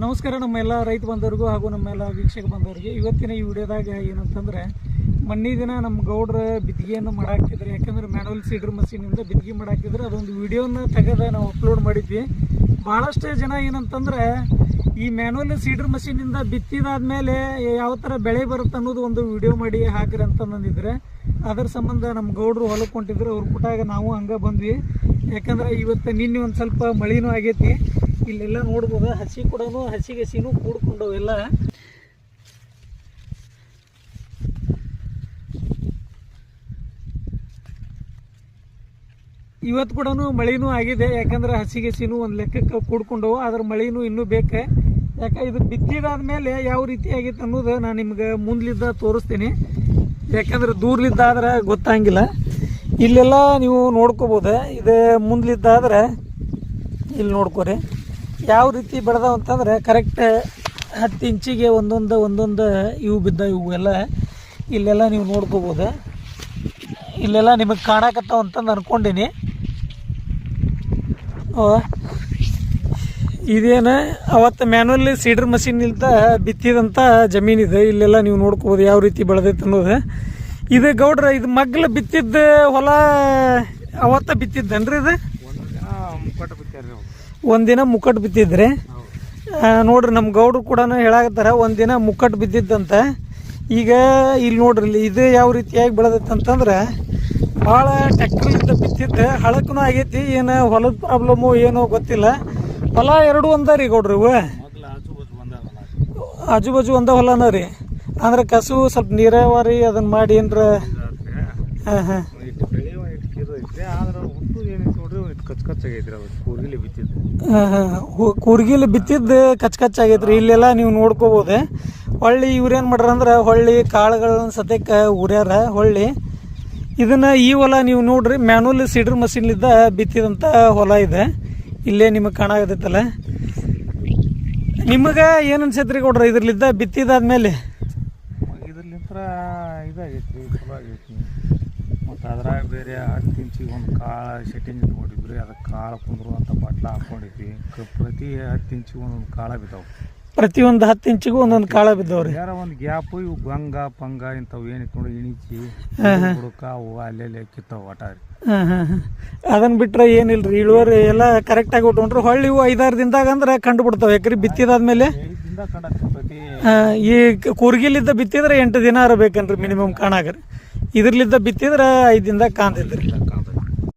ನಮಸ್ಕಾರ ನಮ್ಮೆಲ್ಲ ರೈತ ಬಂದವರಿಗೂ ಹಾಗೂ ನಮ್ಮೆಲ್ಲ ವೀಕ್ಷಕ ಬಂದವರಿಗೆ ಇವತ್ತಿನ ಈ ವಿಡಿಯೋದಾಗ ಏನಂತಂದರೆ ಮೊನ್ನೆ ದಿನ ನಮ್ಮ ಗೌಡ್ರ ಬಿತ್ತಿಗೆಯನ್ನು ಮಾಡಾಕ್ತಿದ್ರು. ಯಾಕಂದ್ರೆ ಮ್ಯಾನುವಲ್ ಸೀಡರ್ ಮಷೀನಿಂದ ಬಿತ್ತಿಗೆ ಮಾಡಾಕ್ತಿದ್ರು. ಅದೊಂದು ವಿಡಿಯೋನ ತೆಗೆದು ನಾವು ಅಪ್ಲೋಡ್ ಮಾಡಿದ್ವಿ. ಭಾಳಷ್ಟು ಜನ ಏನಂತಂದರೆ ಈ ಮ್ಯಾನುವಲ್ ಸೀಡರ್ ಮಷೀನಿಂದ ಬಿತ್ತಿದಾದ್ಮೇಲೆ ಯಾವ ಥರ ಬೆಳೆ ಬರುತ್ತೆ ಅನ್ನೋದು ಒಂದು ವಿಡಿಯೋ ಮಾಡಿ ಹಾಕ್ರಿ ಅಂತ ನಂದಿದ್ರೆ ಅದರ ಸಂಬಂಧ ನಮ್ಮ ಗೌಡ್ರು ಹೊಲಕ್ಕೆ ಹೊಂಟಿದ್ರು. ಅವ್ರು ಕೊಟ್ಟಾಗ ನಾವು ಹಂಗೆ ಬಂದ್ವಿ. ಯಾಕಂದ್ರೆ ಇವತ್ತು ನಿನ್ನೆ ಒಂದು ಸ್ವಲ್ಪ ಮಳೆನೂ ಆಗೈತಿ. ಇಲ್ಲೆಲ್ಲ ನೋಡ್ಬೋದು ಹಸಿ ಕೂಡ ಹಸಿನೂ ಕೂಡ್ಕೊಂಡವೆಲ್ಲ. ಇವತ್ತು ಕೂಡ ಮಳೆನೂ ಆಗಿದೆ. ಯಾಕಂದ್ರೆ ಹಸಿನೂ ಒಂದು ಲೆಕ್ಕಕ್ಕೆ ಕೂಡ್ಕೊಂಡವು. ಅದ್ರ ಮಳೆನೂ ಇನ್ನೂ ಬೇಕು. ಯಾಕೆ ಇದು ಬಿತ್ತಿದಾದ್ಮೇಲೆ ಯಾವ ರೀತಿ ಆಗೈತೆ ಅನ್ನೋದು ನಾನು ನಿಮ್ಗೆ ಮುಂದ್ಲಿದ್ದ ತೋರಿಸ್ತೀನಿ. ಯಾಕಂದ್ರೆ ದೂರ್ಲಿದ್ದಾದ್ರೆ ಗೊತ್ತಾಗಿಲ್ಲ. ಇಲ್ಲೆಲ್ಲ ನೀವು ನೋಡ್ಕೋಬೋದು. ಇದು ಮುಂದ್ಲಿದ್ದಾದ್ರೆ ಇಲ್ಲಿ ನೋಡ್ಕೊರಿ ಯಾವ ರೀತಿ ಬೆಳೆದಾವ ಅಂತಂದ್ರೆ ಕರೆಕ್ಟ್ 10 ಇಂಚಿಗೆ ಒಂದೊಂದು ಇವು ಬಿದ್ದ. ಇವು ಎಲ್ಲ ಇಲ್ಲೆಲ್ಲ ನೀವು ನೋಡ್ಕೋಬೋದು. ಇಲ್ಲೆಲ್ಲ ನಿಮಗೆ ಕಾಣಕತ್ತಾವ ಅಂತಂದು ಅಂದ್ಕೊಂಡೀನಿ. ಇದೇನು ಅವತ್ತು ಮ್ಯಾನುವಲ್ ಸೀಡರ್ ಮಷೀನಿಂದ ಬಿತ್ತಿದಂಥ ಜಮೀನಿದೆ. ಇಲ್ಲೆಲ್ಲ ನೀವು ನೋಡ್ಕೋಬೋದು ಯಾವ ರೀತಿ ಬೆಳೆದೈತೆ ಅನ್ನೋದು. ಇದು ಗೌಡ್ರ ಇದು ಮಗ್ಲು ಬಿತ್ತಿದ್ದ ಹೊಲ ಅವತ್ತ ಬಿತ್ತಿದ್ದನ್ರಿ? ಇದು ಒಂದಿನ ಮುಕ್ಕಟ್ಟು ಬಿತ್ತಿದ್ರಿ. ನೋಡ್ರಿ ನಮ್ಮ ಗೌಡ್ರು ಕೂಡ ಹೇಳಾಕತ್ತಾರ ಒಂದಿನ ಮುಕ್ಕಟ್ಟು ಬಿದ್ದಿದ್ದಂತ. ಈಗ ಇಲ್ಲಿ ನೋಡ್ರಿ ಇದು ಯಾವ ರೀತಿಯಾಗಿ ಬೆಳೆದೈತೆ ಅಂತಂದ್ರೆ ಭಾಳ ಟ್ಯಾಕ್ಟ್ರಲಿಂದ ಬಿತ್ತಿದ್ದೆ. ಹಳಕ್ಕೂ ಆಗೈತಿ. ಏನು ಹೊಲದ ಪ್ರಾಬ್ಲಮ್ಮು ಏನೋ ಗೊತ್ತಿಲ್ಲ. ಹೊಲ ಎರಡು ಒಂದ ರೀ ಗೌಡ್ರಿ. ಇವು ಆಜು ಬಾಜು ಒಂದ ಹೊಲನ ರೀ. ಅಂದ್ರೆ ಕಸು ಸ್ವಲ್ಪ ನೀರಾವರಿ ಅದನ್ನ ಮಾಡಿ ಏನ್ರ. ಹಾಂ ಹಾಂ ಕೂರ್ಗಿಲಿ ಬಿತ್ತಿದ್ದು ಕಚ್ಚ್ ಆಗೈತ್ರಿ. ಇಲ್ಲೆಲ್ಲ ನೀವು ನೋಡ್ಕೋಬೋದು. ಹೊಳ್ಳಿ ಇವ್ರೇನು ಮಾಡ್ಯಾರ ಅಂದ್ರೆ ಹೊಳ್ಳಿ ಕಾಳುಗಳನ್ನ ಸದ್ಯಕ್ಕೆ ಉರ್ಯಾರ. ಹೊಳ್ಳಿ ಇದನ್ನು ಈ ಹೊಲ ನೀವು ನೋಡ್ರಿ ಮ್ಯಾನುವಲ್ ಸೀಡರ್ ಮಷೀನ್ಲಿದ್ದ ಬಿತ್ತಿದಂಥ ಹೊಲ ಇದೆ. ಇಲ್ಲೇ ನಿಮಗೆ ಕಾಣಾಗತ್ತೈತಲ್ಲ. ನಿಮಗೆ ಏನು ಅನ್ಸೈತ್ರಿ ಕೊಡ್ರಿ ಇದ್ರಲ್ಲಿದ್ದ ಬಿತ್ತಿದಾದ್ಮೇಲೆ? ಇದ್ರಲಿಂತ್ರ ಇದಾಗೈತಿ, ಚಲೋ ಆಗೈತಿ. ಮತ್ತು ಅದ್ರಾಗ ಬೇರೆ 10 ಇಂಚಿಗೆ ಒಂದು ಕಾಳು ಸೆಟ್ಟಿಂಗ್ ಇಟ್ಕೊಂಡಿದ್ರಿ. ಅದಕ್ಕೆ ಕಾಳು ಕುಂದ್ರುವಂಥ ಬಾಟ್ಲ ಹಾಕ್ಕೊಂಡಿದ್ವಿ. ಪ್ರತಿ 10 ಇಂಚಿಗೆ ಒಂದೊಂದು ಕಾಳ ಬಿದ್ದಾವೆ. ಪ್ರತಿಯೊಂದು 10 ಇಂಚಿಗೂ ಒಂದೊಂದು ಕಾಳ ಬಿದ್ದಾವ್ರಿ. ಯಾರ ಒಂದು ಗ್ಯಾಪು ಇವು ಗಂಗ ಪಂಗ ಇಂಥವು ಏನಿತ್ತು ನೋಡಿ ಇಣಿಚಿ ಹುಡುಕ ಅವು ಅಲ್ಲೆಲ್ಲಿ ಕಿತ್ತಾವ ಒಟ್ಟಾರಿ. ಅದನ್ನ ಬಿಟ್ರೆ ಏನಿಲ್ರಿ. ಇಳುವರಿ ಎಲ್ಲ ಕರೆಕ್ಟಾಗಿ ಉಟ್ಕೊಂಡ್ರೆ ಹೊಳ್ಳಿ ಇವು 5-6 ದಿನದಾಗ ಅಂದ್ರೆ ಕಂಡು ಬಿಡ್ತಾವೆ. ಯಾಕ್ರಿ ಬಿತ್ತಿದಾದ್ಮೇಲೆ ಈ ಕೂರ್ಗಿಲಿದ್ದ ಬಿತ್ತಿದ್ರೆ 8 ದಿನ ಇರಬೇಕನ್ರಿ ಮಿನಿಮಮ್ ಕಾಣಾಗ್ರಿ. ಇದ್ರಲಿದ್ದ ಬಿತ್ತಿದ್ರೆ 5 ದಿನದಾಗ ಕಾಣ್ತೈತ್ರಿ.